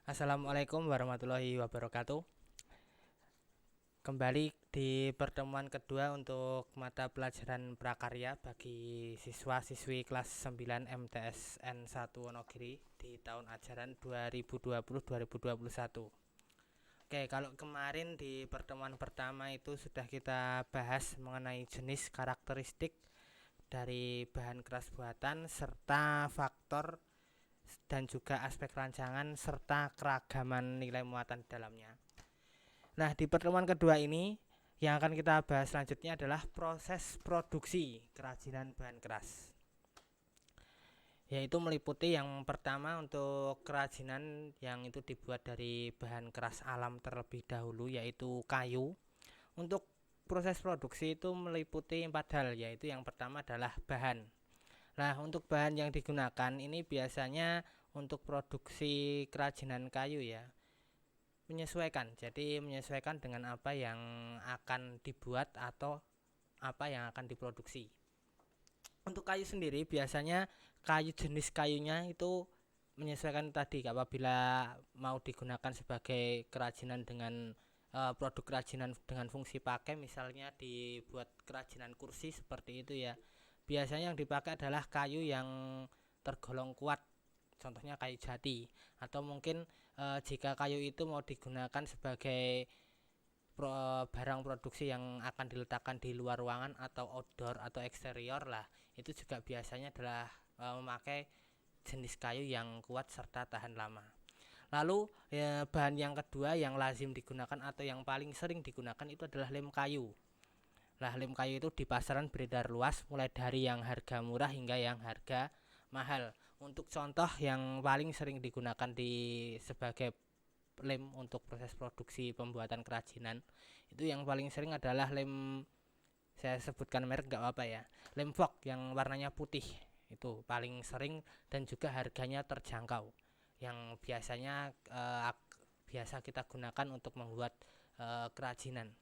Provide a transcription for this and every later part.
Assalamualaikum warahmatullahi wabarakatuh. Kembali di pertemuan kedua untuk mata pelajaran prakarya bagi siswa-siswi kelas 9 MTSN 1 Wonogiri di tahun ajaran 2020-2021. Oke, kalau kemarin di pertemuan pertama itu sudah kita bahas mengenai jenis karakteristik dari bahan keras buatan serta faktor dan juga aspek rancangan serta keragaman nilai muatan di dalamnya. Nah, di pertemuan kedua ini yang akan kita bahas selanjutnya adalah proses produksi kerajinan bahan keras. Yaitu meliputi yang pertama untuk kerajinan yang itu dibuat dari bahan keras alam terlebih dahulu, yaitu kayu. Untuk proses produksi itu meliputi 4 hal, yaitu yang pertama adalah bahan. Nah, untuk bahan yang digunakan ini biasanya untuk produksi kerajinan kayu ya, menyesuaikan dengan apa yang akan dibuat atau apa yang akan diproduksi. Untuk kayu sendiri biasanya jenis kayunya itu menyesuaikan tadi, apabila mau digunakan sebagai kerajinan dengan produk kerajinan dengan fungsi pakai, misalnya dibuat kerajinan kursi seperti itu ya, biasanya yang dipakai adalah kayu yang tergolong kuat, contohnya kayu jati. Atau mungkin jika kayu itu mau digunakan sebagai barang produksi yang akan diletakkan di luar ruangan atau outdoor atau eksterior lah, itu juga biasanya adalah memakai jenis kayu yang kuat serta tahan lama. Lalu bahan yang kedua yang lazim digunakan atau yang paling sering digunakan itu adalah lem kayu. Nah, lem kayu itu di pasaran beredar luas, mulai dari yang harga murah hingga yang harga mahal. Untuk contoh yang paling sering digunakan sebagai lem untuk proses produksi pembuatan kerajinan, itu yang paling sering adalah lem, saya sebutkan merek nggak apa-apa ya, lem fog yang warnanya putih. Itu paling sering dan juga harganya terjangkau, yang biasa kita gunakan untuk membuat kerajinan.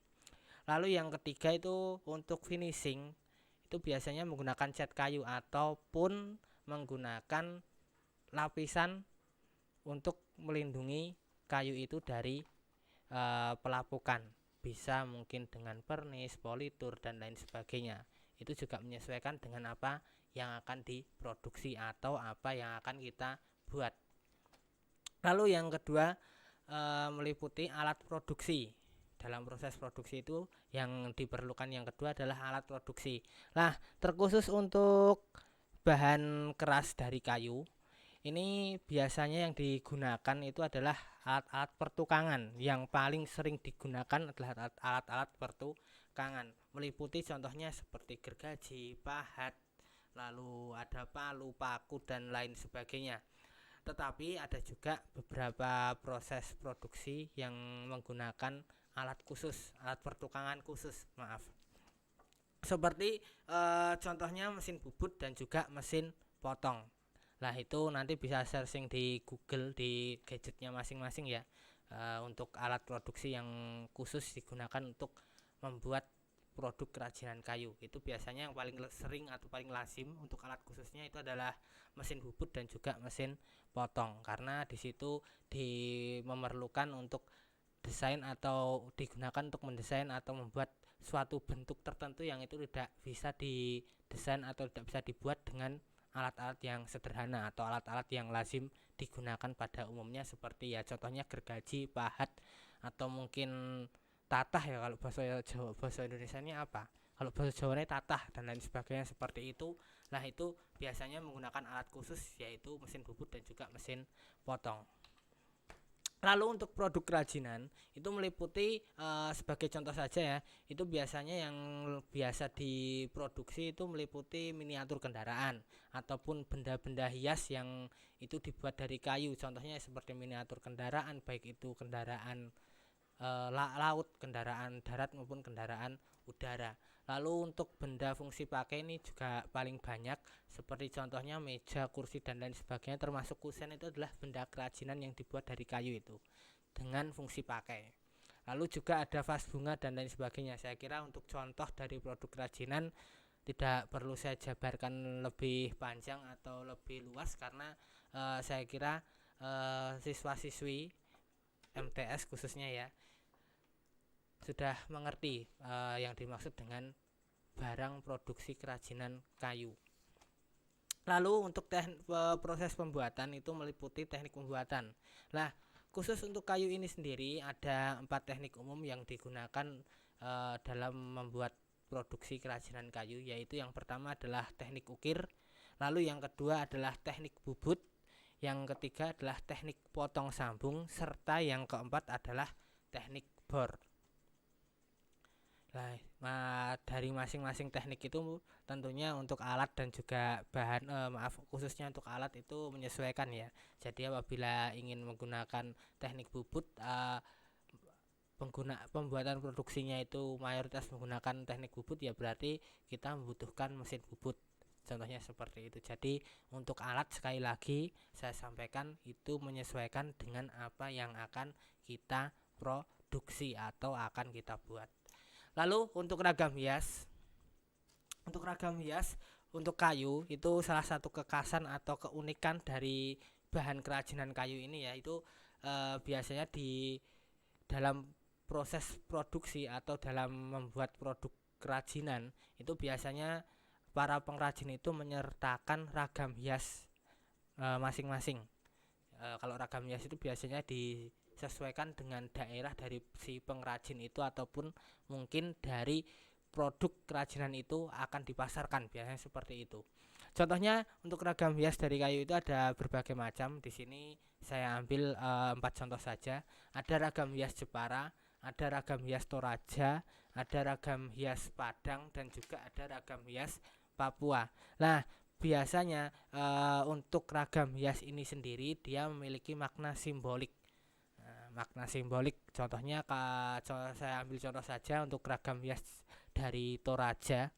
Lalu yang ketiga itu untuk finishing, itu biasanya menggunakan cat kayu ataupun menggunakan lapisan untuk melindungi kayu itu dari pelapukan. Bisa mungkin dengan pernis, politur dan lain sebagainya. Itu juga menyesuaikan dengan apa yang akan diproduksi atau apa yang akan kita buat. Lalu yang kedua meliputi alat produksi. Dalam proses produksi itu yang diperlukan yang kedua adalah alat produksi. Nah, terkhusus untuk bahan keras dari kayu, ini biasanya yang digunakan itu adalah alat-alat pertukangan. Yang paling sering digunakan adalah alat-alat pertukangan, meliputi contohnya seperti gergaji, pahat, lalu ada palu, paku dan lain sebagainya. Tetapi ada juga beberapa proses produksi yang menggunakan alat khusus, alat pertukangan khusus, maaf. Seperti contohnya mesin bubut dan juga mesin potong. Nah, itu nanti bisa searching di Google di gadgetnya masing-masing ya. Untuk alat produksi yang khusus digunakan untuk membuat produk kerajinan kayu, itu biasanya yang paling sering atau paling lazim untuk alat khususnya itu adalah mesin bubut dan juga mesin potong, karena di situ memerlukan untuk desain atau digunakan untuk mendesain atau membuat suatu bentuk tertentu yang itu tidak bisa didesain atau tidak bisa dibuat dengan alat-alat yang sederhana atau alat-alat yang lazim digunakan pada umumnya, seperti ya contohnya gergaji, pahat, atau mungkin tatah ya, kalau bahasa Jawa, bahasa Indonesia ini apa, kalau bahasa Jawa ini tatah dan lain sebagainya seperti itu. Nah, itu biasanya menggunakan alat khusus, yaitu mesin bubut dan juga mesin potong. Lalu untuk produk kerajinan itu meliputi sebagai contoh saja ya, itu biasanya yang biasa diproduksi itu meliputi miniatur kendaraan ataupun benda-benda hias yang itu dibuat dari kayu. Contohnya seperti miniatur kendaraan, baik itu kendaraan laut, kendaraan darat maupun kendaraan udara. Lalu untuk benda fungsi pakai ini juga paling banyak, seperti contohnya meja, kursi dan lain sebagainya, termasuk kusen, itu adalah benda kerajinan yang dibuat dari kayu itu dengan fungsi pakai. Lalu juga ada vas bunga dan lain sebagainya. Saya kira untuk contoh dari produk kerajinan tidak perlu saya jabarkan lebih panjang atau lebih luas, karena saya kira siswa-siswi MTS khususnya ya sudah mengerti yang dimaksud dengan barang produksi kerajinan kayu. Lalu untuk proses pembuatan itu meliputi teknik pembuatan. Nah, khusus untuk kayu ini sendiri ada 4 teknik umum yang digunakan dalam membuat produksi kerajinan kayu, yaitu yang pertama adalah teknik ukir, lalu yang kedua adalah teknik bubut, yang ketiga adalah teknik potong sambung, serta yang keempat adalah teknik bor. Nah, dari masing-masing teknik itu tentunya untuk alat dan juga bahan khususnya untuk alat itu menyesuaikan ya. Jadi apabila ingin menggunakan teknik bubut, pembuatan produksinya itu mayoritas menggunakan teknik bubut, ya berarti kita membutuhkan mesin bubut. Contohnya seperti itu. Jadi untuk alat sekali lagi saya sampaikan itu menyesuaikan dengan apa yang akan kita produksi atau akan kita buat. Lalu untuk ragam hias, untuk kayu itu salah satu kekhasan atau keunikan dari bahan kerajinan kayu ini yaitu biasanya di dalam proses produksi atau dalam membuat produk kerajinan itu biasanya para pengrajin itu menyertakan ragam hias masing-masing. Kalau ragam hias itu biasanya disesuaikan dengan daerah dari si pengrajin itu ataupun mungkin dari produk kerajinan itu akan dipasarkan, biasanya seperti itu. Contohnya untuk ragam hias dari kayu itu ada berbagai macam. Di sini saya ambil 4 contoh saja. Ada ragam hias Jepara, ada ragam hias Toraja, ada ragam hias Padang, dan juga ada ragam hias Papua. Nah, biasanya untuk ragam hias ini sendiri dia memiliki makna simbolik. Makna simbolik contohnya saya ambil contoh saja untuk ragam hias dari Toraja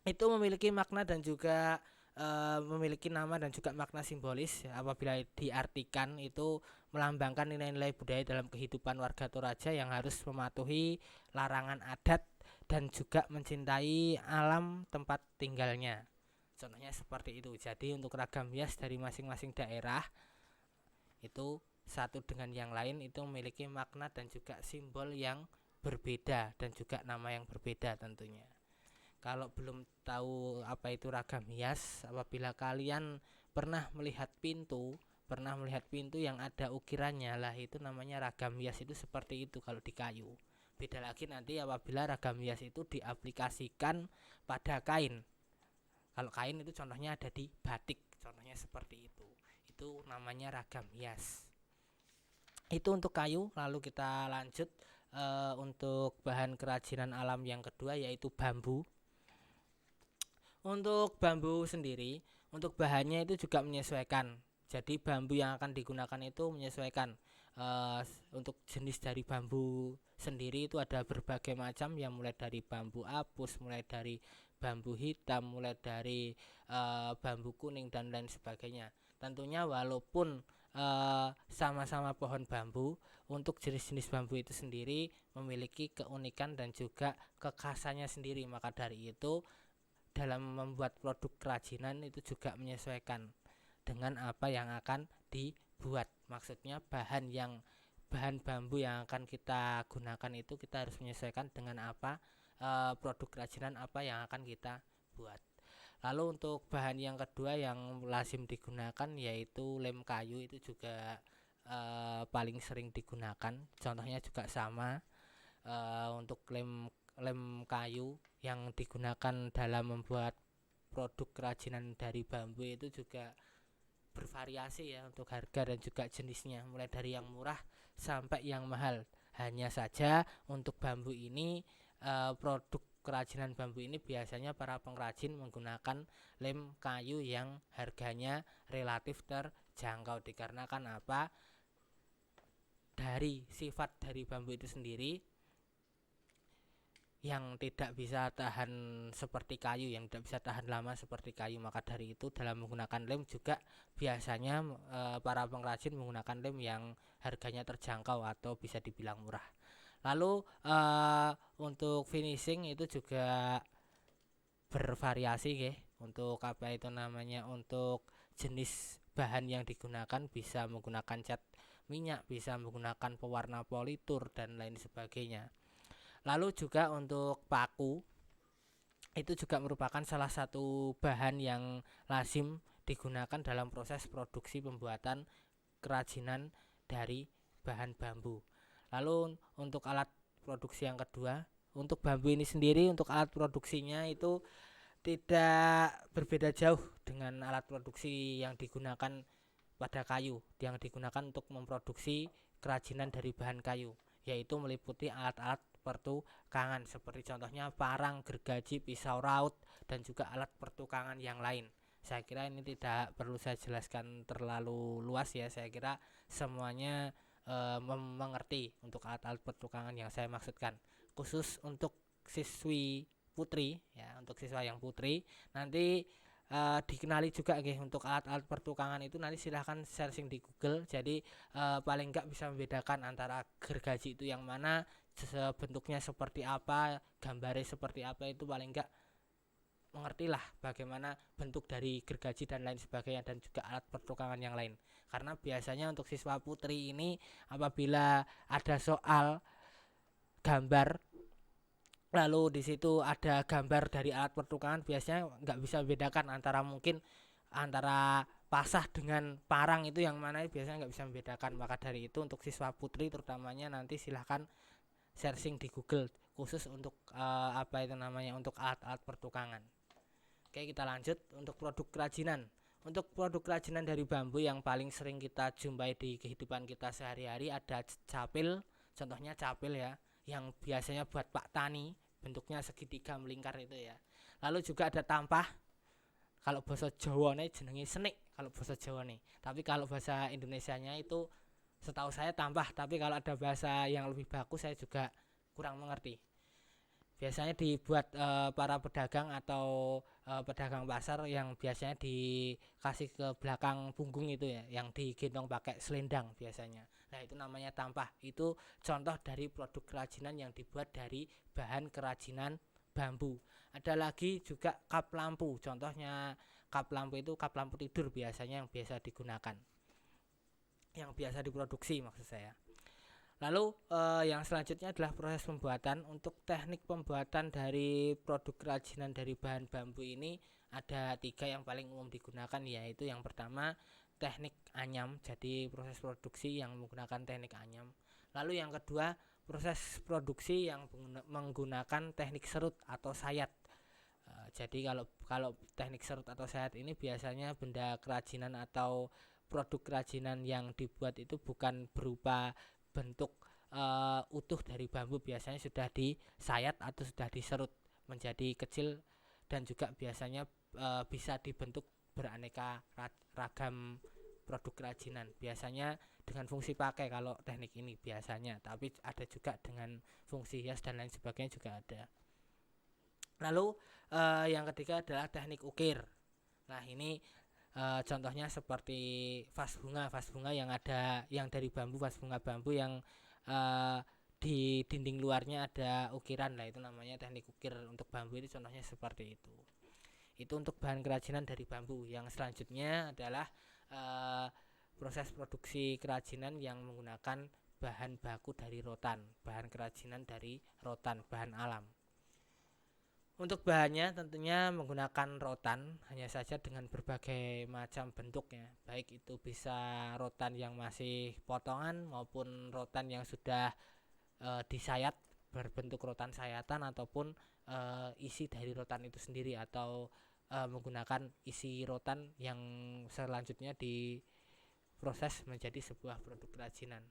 itu memiliki makna dan juga memiliki nama dan juga makna simbolis. Apabila diartikan itu melambangkan nilai-nilai budaya dalam kehidupan warga Toraja yang harus mematuhi larangan adat dan juga mencintai alam tempat tinggalnya. Contohnya seperti itu. Jadi untuk ragam hias dari masing-masing daerah itu satu dengan yang lain itu memiliki makna dan juga simbol yang berbeda dan juga nama yang berbeda tentunya. Kalau belum tahu apa itu ragam hias, apabila kalian pernah melihat pintu yang ada ukirannya, lah itu namanya ragam hias. Itu seperti itu kalau di kayu. Beda lagi nanti apabila ragam hias itu diaplikasikan pada kain. Kalau kain itu contohnya ada di batik, contohnya seperti itu. Itu namanya ragam hias. Itu untuk kayu. Lalu kita lanjut untuk bahan kerajinan alam yang kedua yaitu bambu. Untuk bambu sendiri, untuk bahannya itu juga menyesuaikan. Jadi bambu yang akan digunakan itu menyesuaikan. Untuk jenis dari bambu sendiri itu ada berbagai macam, yang mulai dari bambu apus, mulai dari bambu hitam, mulai dari bambu kuning dan lain sebagainya. Tentunya walaupun sama-sama pohon bambu, untuk jenis-jenis bambu itu sendiri memiliki keunikan dan juga kekhasannya sendiri. Maka dari itu dalam membuat produk kerajinan itu juga menyesuaikan dengan apa yang akan dibuat. Maksudnya bahan bambu yang akan kita gunakan itu kita harus menyesuaikan dengan apa produk kerajinan apa yang akan kita buat. Lalu untuk bahan yang kedua yang lazim digunakan yaitu lem kayu. Itu juga paling sering digunakan. Contohnya juga sama. Untuk lem kayu yang digunakan dalam membuat produk kerajinan dari bambu itu juga bervariasi ya untuk harga dan juga jenisnya, mulai dari yang murah sampai yang mahal. Hanya saja untuk bambu ini produk kerajinan bambu ini biasanya para pengrajin menggunakan lem kayu yang harganya relatif terjangkau. Dikarenakan apa? Dari sifat dari bambu itu sendiri yang tidak bisa tahan seperti kayu, yang tidak bisa tahan lama seperti kayu. Maka dari itu dalam menggunakan lem juga biasanya para pengrajin menggunakan lem yang harganya terjangkau atau bisa dibilang murah. Lalu untuk finishing itu juga bervariasi ya. Untuk apa itu namanya, untuk jenis bahan yang digunakan, bisa menggunakan cat minyak, bisa menggunakan pewarna politur dan lain sebagainya. Lalu juga untuk paku itu juga merupakan salah satu bahan yang lazim digunakan dalam proses produksi pembuatan kerajinan dari bahan bambu. Lalu untuk alat produksi yang kedua, untuk bambu ini sendiri, untuk alat produksinya itu tidak berbeda jauh dengan alat produksi yang digunakan pada kayu, yang digunakan untuk memproduksi kerajinan dari bahan kayu, yaitu meliputi alat-alat pertukangan seperti contohnya parang, gergaji, pisau raut, dan juga alat pertukangan yang lain. Saya kira ini tidak perlu saya jelaskan terlalu luas ya, saya kira semuanya mengerti untuk alat-alat pertukangan yang saya maksudkan. Khusus untuk siswi putri ya, untuk siswa yang putri nanti dikenali juga untuk alat-alat pertukangan itu nanti silahkan searching di Google. Jadi paling enggak bisa membedakan antara gergaji itu yang mana, bentuknya seperti apa, gambarnya seperti apa, itu paling enggak mengertilah bagaimana bentuk dari gergaji dan lain sebagainya, dan juga alat pertukangan yang lain. Karena biasanya untuk siswa putri ini apabila ada soal gambar lalu di situ ada gambar dari alat pertukangan, biasanya nggak bisa membedakan antara mungkin antara pasah dengan parang itu yang mana, biasanya nggak bisa membedakan. Maka dari itu untuk siswa putri terutamanya nanti silahkan searching di Google khusus untuk untuk alat-alat pertukangan. Oke, kita lanjut untuk produk kerajinan. Untuk produk kerajinan dari bambu yang paling sering kita jumpai di kehidupan kita sehari-hari ada capil, contohnya capil ya, yang biasanya buat Pak Tani, bentuknya segitiga melingkar itu ya. Lalu juga ada tampah, kalau bahasa Jawa nih jenenge senik kalau bahasa Jawa nih. Tapi kalau bahasa Indonesianya itu setahu saya tampah, tapi kalau ada bahasa yang lebih baku saya juga kurang mengerti. Biasanya dibuat para pedagang atau pedagang pasar yang biasanya dikasih ke belakang punggung itu ya, yang digendong pakai selendang biasanya. Nah, itu namanya tampah. Itu contoh dari produk kerajinan yang dibuat dari bahan kerajinan bambu. Ada lagi juga kap lampu. Contohnya kap lampu itu kap lampu tidur biasanya yang biasa digunakan. Yang biasa diproduksi maksud saya. Lalu yang selanjutnya adalah proses pembuatan. Untuk teknik pembuatan dari produk kerajinan dari bahan bambu ini ada 3 yang paling umum digunakan, yaitu yang pertama teknik anyam, jadi proses produksi yang menggunakan teknik anyam. Lalu yang kedua proses produksi yang menggunakan teknik serut atau sayat. Jadi kalau teknik serut atau sayat ini biasanya benda kerajinan atau produk kerajinan yang dibuat itu bukan berupa bentuk utuh dari bambu, biasanya sudah disayat atau sudah diserut menjadi kecil, dan juga biasanya bisa dibentuk beraneka ragam produk kerajinan, biasanya dengan fungsi pakai kalau teknik ini biasanya, tapi ada juga dengan fungsi hias dan lain sebagainya juga ada. Lalu yang ketiga adalah teknik ukir. Nah, ini contohnya seperti vas bunga yang ada yang dari bambu, vas bunga bambu yang di dinding luarnya ada ukiran. Nah, itu namanya teknik ukir untuk bambu. Itu contohnya seperti itu. Itu untuk bahan kerajinan dari bambu. Yang selanjutnya adalah proses produksi kerajinan yang menggunakan bahan baku dari rotan, bahan kerajinan dari rotan, bahan alam. Untuk bahannya tentunya menggunakan rotan, hanya saja dengan berbagai macam bentuknya, baik itu bisa rotan yang masih potongan maupun rotan yang sudah disayat berbentuk rotan sayatan, ataupun isi dari rotan itu sendiri, atau menggunakan isi rotan yang selanjutnya diproses menjadi sebuah produk kerajinan.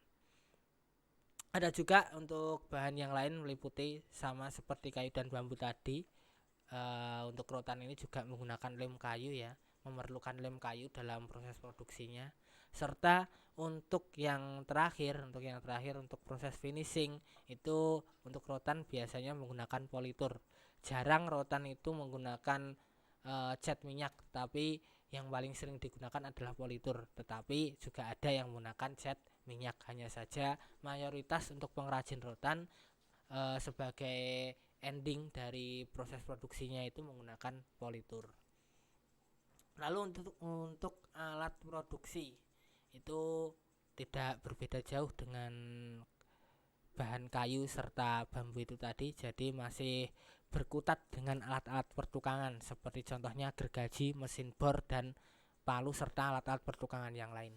Ada juga untuk bahan yang lain meliputi sama seperti kayu dan bambu tadi. Untuk rotan ini juga menggunakan lem kayu ya, memerlukan lem kayu dalam proses produksinya. Serta untuk yang terakhir untuk proses finishing itu untuk rotan biasanya menggunakan politur. Jarang rotan itu menggunakan cat minyak, tapi yang paling sering digunakan adalah politur. Tetapi juga ada yang menggunakan cat minyak, hanya saja mayoritas untuk pengrajin rotan sebagai ending dari proses produksinya itu menggunakan politur. Lalu untuk alat produksi itu tidak berbeda jauh dengan bahan kayu serta bambu itu tadi, jadi masih berkutat dengan alat-alat pertukangan seperti contohnya gergaji, mesin bor, dan palu serta alat-alat pertukangan yang lain.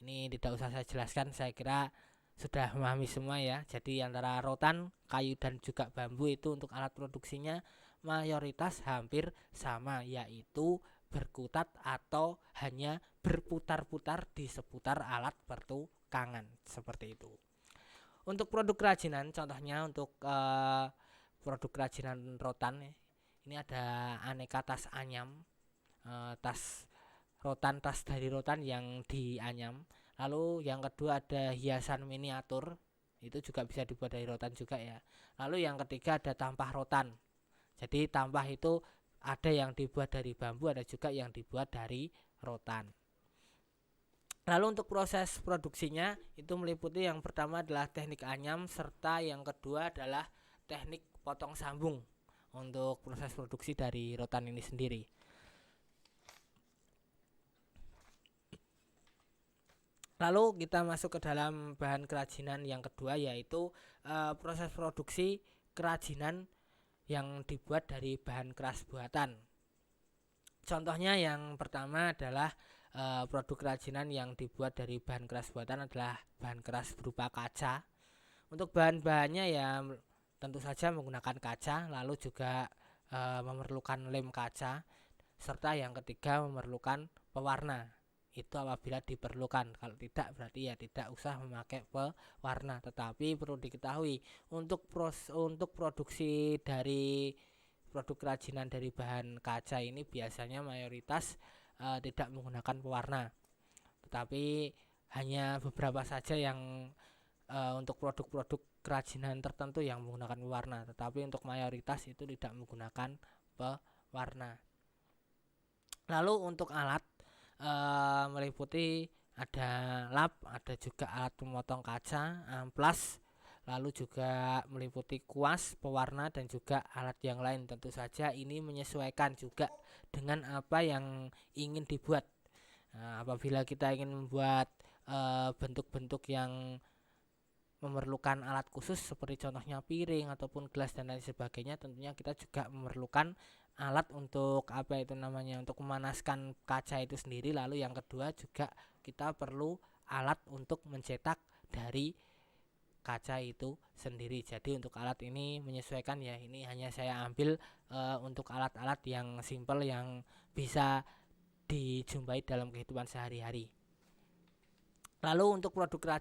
Ini tidak usah saya jelaskan, saya kira sudah memahami semua ya. Jadi antara rotan, kayu, dan juga bambu itu untuk alat produksinya mayoritas hampir sama, yaitu berkutat atau hanya berputar-putar di seputar alat pertukangan seperti itu. Untuk produk kerajinan, contohnya untuk produk kerajinan rotan, ini ada aneka tas anyam, tas rotan, tas dari rotan yang dianyam. Lalu yang kedua ada hiasan miniatur, itu juga bisa dibuat dari rotan juga ya. Lalu yang ketiga ada tampah rotan. Jadi tampah itu ada yang dibuat dari bambu, ada juga yang dibuat dari rotan. Lalu untuk proses produksinya itu meliputi yang pertama adalah teknik anyam, serta yang kedua adalah teknik potong sambung untuk proses produksi dari rotan ini sendiri. Lalu kita masuk ke dalam bahan kerajinan yang kedua, yaitu proses produksi kerajinan yang dibuat dari bahan keras buatan. Contohnya yang pertama adalah produk kerajinan yang dibuat dari bahan keras buatan adalah bahan keras berupa kaca. Untuk bahan-bahannya ya tentu saja menggunakan kaca, lalu juga memerlukan lem kaca, serta yang ketiga memerlukan pewarna. Itu apabila diperlukan, kalau tidak berarti ya tidak usah memakai pewarna. Tetapi perlu diketahui untuk produksi dari produk kerajinan dari bahan kaca ini biasanya mayoritas tidak menggunakan pewarna, tetapi hanya beberapa saja yang untuk produk-produk kerajinan tertentu yang menggunakan pewarna, tetapi untuk mayoritas itu tidak menggunakan pewarna. Lalu untuk alat meliputi ada lap, ada juga alat pemotong kaca, amplas, lalu juga meliputi kuas, pewarna, dan juga alat yang lain. Tentu saja ini menyesuaikan juga dengan apa yang ingin dibuat. Nah, apabila kita ingin membuat bentuk-bentuk yang memerlukan alat khusus seperti contohnya piring ataupun gelas dan lain sebagainya, tentunya kita juga memerlukan alat untuk apa itu namanya, untuk memanaskan kaca itu sendiri. Lalu yang kedua juga kita perlu alat untuk mencetak dari kaca itu sendiri. Jadi untuk alat ini menyesuaikan ya, ini hanya saya ambil untuk alat-alat yang simple yang bisa dijumpai dalam kehidupan sehari-hari. Lalu untuk produk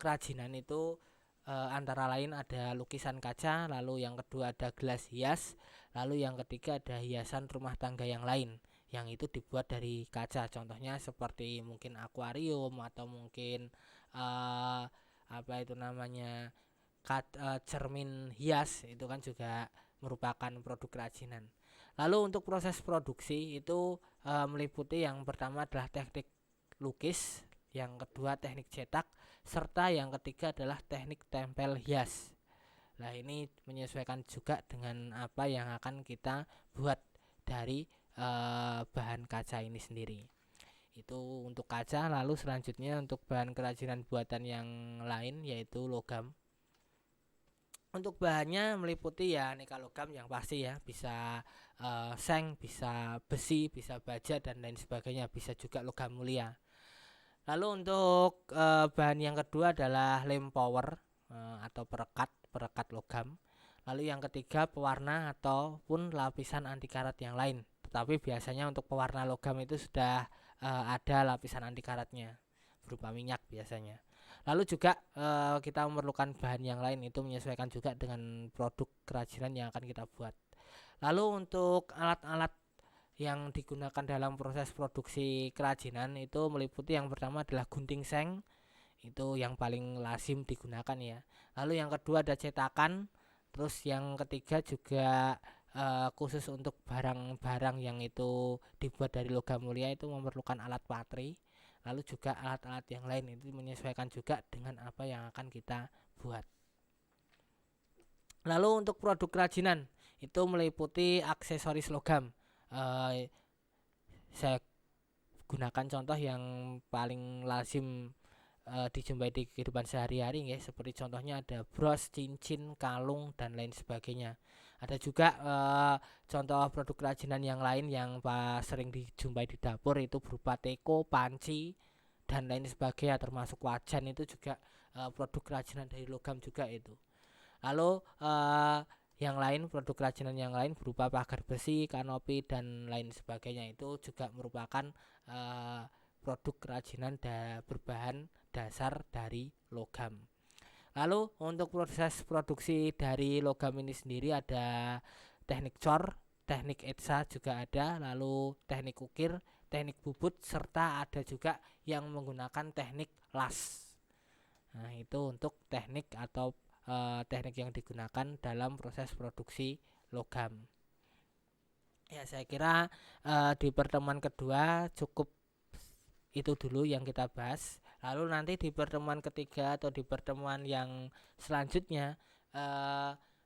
kerajinan itu antara lain ada lukisan kaca, lalu yang kedua ada gelas hias, lalu yang ketiga ada hiasan rumah tangga yang lain yang itu dibuat dari kaca. Contohnya seperti mungkin akuarium atau mungkin apa itu namanya cermin hias, itu kan juga merupakan produk kerajinan. Lalu untuk proses produksi itu meliputi yang pertama adalah teknik lukis, yang kedua teknik cetak, serta yang ketiga adalah teknik tempel hias. Nah, ini menyesuaikan juga dengan apa yang akan kita buat dari bahan kaca ini sendiri. Itu untuk kaca. Lalu selanjutnya untuk bahan kerajinan buatan yang lain yaitu logam. Untuk bahannya meliputi ya aneka logam yang pasti ya, bisa seng, bisa besi, bisa baja, dan lain sebagainya, bisa juga logam mulia. Lalu untuk bahan yang kedua adalah lem power atau perekat logam. Lalu yang ketiga pewarna ataupun lapisan anti karat yang lain. Tetapi biasanya untuk pewarna logam itu sudah ada lapisan anti karatnya berupa minyak biasanya. Lalu juga kita memerlukan bahan yang lain, itu menyesuaikan juga dengan produk kerajinan yang akan kita buat. Lalu untuk alat-alat yang digunakan dalam proses produksi kerajinan itu meliputi yang pertama adalah gunting seng, itu yang paling lazim digunakan ya. Lalu yang kedua ada cetakan, terus yang ketiga juga khusus untuk barang-barang yang itu dibuat dari logam mulia itu memerlukan alat patri. Lalu juga alat-alat yang lain itu menyesuaikan juga dengan apa yang akan kita buat. Lalu untuk produk kerajinan itu meliputi aksesoris logam, saya gunakan contoh yang paling lazim dijumpai di kehidupan sehari-hari ya, seperti contohnya ada bros, cincin, kalung dan lain sebagainya. Ada juga contoh produk kerajinan yang lain yang sering dijumpai di dapur itu berupa teko, panci dan lain sebagainya, termasuk wajan itu juga produk kerajinan dari logam juga itu. Lalu yang lain, produk kerajinan yang lain berupa pagar besi, kanopi dan lain sebagainya itu juga merupakan produk kerajinan berbahan dasar dari logam. Lalu untuk proses produksi dari logam ini sendiri ada teknik cor, teknik etsa juga ada, lalu teknik ukir, teknik bubut, serta ada juga yang menggunakan teknik las. Nah, itu untuk teknik atau teknik yang digunakan dalam proses produksi logam. Ya, saya kira di pertemuan kedua cukup itu dulu yang kita bahas. Lalu nanti di pertemuan ketiga atau di pertemuan yang selanjutnya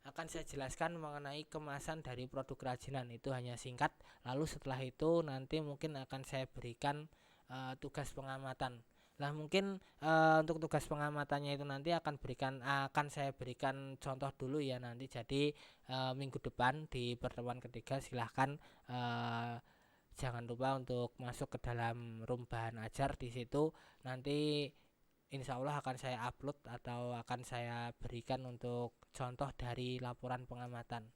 akan saya jelaskan mengenai kemasan dari produk kerajinan. Itu hanya singkat. Lalu setelah itu nanti mungkin akan saya berikan tugas pengamatan. Nah, mungkin untuk tugas pengamatannya itu nanti akan saya berikan contoh dulu ya nanti. Jadi minggu depan di pertemuan ketiga silahkan jangan lupa untuk masuk ke dalam room bahan ajar. Di situ nanti insya Allah akan saya upload atau akan saya berikan untuk contoh dari laporan pengamatan.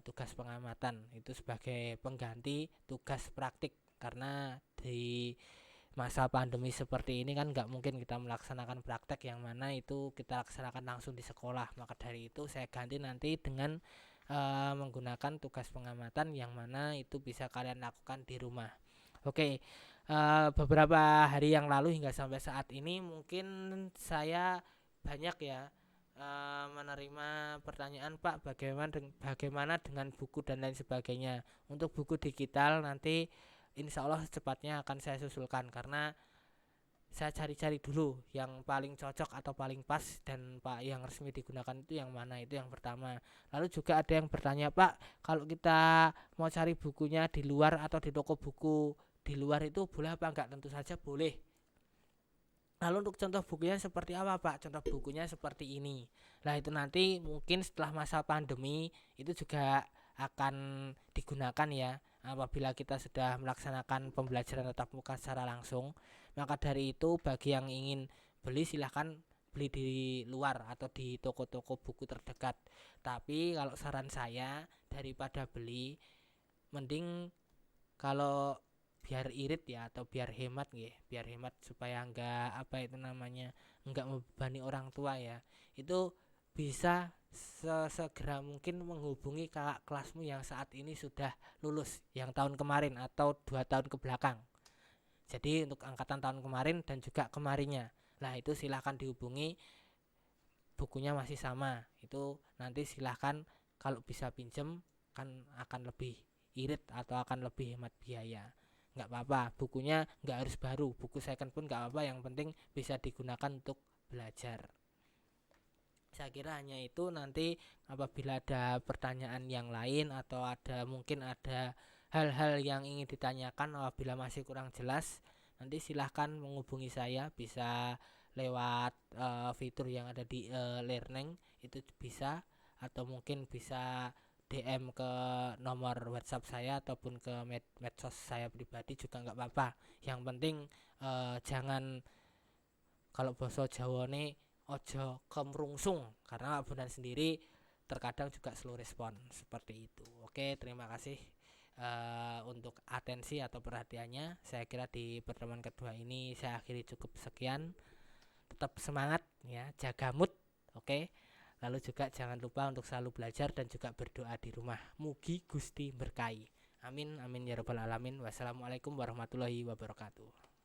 Tugas pengamatan itu sebagai pengganti tugas praktik, karena di masa pandemi seperti ini kan nggak mungkin kita melaksanakan praktek yang mana itu kita laksanakan langsung di sekolah. Maka dari itu saya ganti nanti dengan menggunakan tugas pengamatan yang mana itu bisa kalian lakukan di rumah. Oke, beberapa hari yang lalu hingga sampai saat ini mungkin saya banyak ya menerima pertanyaan, Pak, bagaimana dengan buku dan lain sebagainya. Untuk buku digital nanti insya Allah secepatnya akan saya susulkan, karena saya cari-cari dulu yang paling cocok atau paling pas dan Pak yang resmi digunakan itu yang mana, itu yang pertama. Lalu juga ada yang bertanya, Pak, kalau kita mau cari bukunya di luar atau di toko buku di luar itu boleh apa enggak? Tentu saja boleh. Lalu untuk contoh bukunya seperti apa, Pak? Contoh bukunya seperti ini. Nah, itu nanti mungkin setelah masa pandemi itu juga akan digunakan ya, apabila kita sudah melaksanakan pembelajaran tatap muka secara langsung. Maka dari itu bagi yang ingin beli silahkan beli di luar atau di toko-toko buku terdekat. Tapi kalau saran saya, daripada beli, mending kalau biar irit ya atau biar hemat supaya enggak enggak membebani orang tua ya, itu bisa sesegera mungkin menghubungi kakak kelasmu yang saat ini sudah lulus yang tahun kemarin atau 2 tahun ke belakang. Jadi untuk angkatan tahun kemarin dan juga kemarinnya, nah itu silahkan dihubungi, bukunya masih sama, itu nanti silahkan kalau bisa pinjem kan akan lebih irit atau akan lebih hemat biaya. Nggak apa-apa, bukunya nggak harus baru, buku second pun nggak apa-apa, yang penting bisa digunakan untuk belajar. Saya kira hanya itu. Nanti apabila ada pertanyaan yang lain atau mungkin ada hal-hal yang ingin ditanyakan apabila masih kurang jelas, nanti silahkan menghubungi saya, bisa lewat fitur yang ada di learning itu bisa, atau mungkin bisa DM ke nomor WhatsApp saya ataupun ke medsos saya pribadi juga nggak apa-apa. Yang penting jangan, kalau bahasa Jawa nih, ojo kemrungsung, karena Bondan sendiri terkadang juga slow respon seperti itu. Oke, terima kasih untuk atensi atau perhatiannya. Saya kira di pertemuan kedua ini saya akhiri cukup sekian. Tetap semangat ya, jaga mood. Oke. Lalu juga jangan lupa untuk selalu belajar dan juga berdoa di rumah. Mugi Gusti berkahi. Amin amin ya rabbal alamin. Wassalamualaikum warahmatullahi wabarakatuh.